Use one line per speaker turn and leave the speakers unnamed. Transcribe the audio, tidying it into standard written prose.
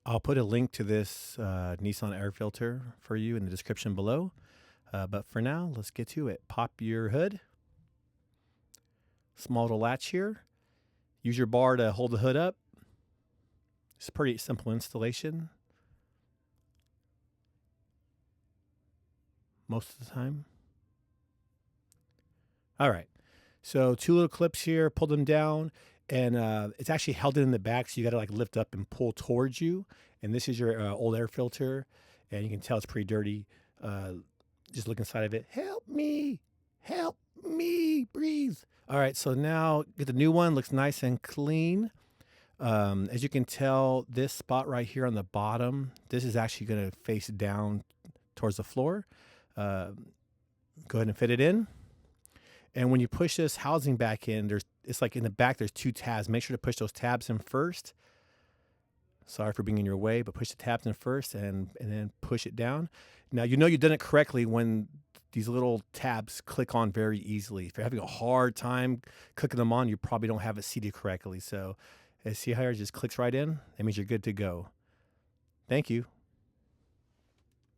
I'll put a link to this Nissan air filter for you in the description below. But for now, let's get to it. Pop your hood. Small little latch here. Use your bar to hold the hood up. It's a pretty simple installation most of the time. All right. So 2 little clips here, pull them down, and it's actually held in the back, so you got to like lift up and pull towards you. And this is your old air filter, and you can tell it's pretty dirty. Just look inside of it. Help me, breathe. All right, so now get the new one. Looks nice and clean. As you can tell, this spot right here on the bottom, this is actually going to face down towards the floor. Go ahead and fit it in. And when you push this housing back in, it's like in the back, there's 2 tabs. Make sure to push those tabs in first. Sorry for being in your way, but push the tabs in first and then push it down. Now, you know you've done it correctly when these little tabs click on very easily. If you're having a hard time clicking them on, you probably don't have it seated correctly. So see how it just clicks right in? That means you're good to go. Thank you.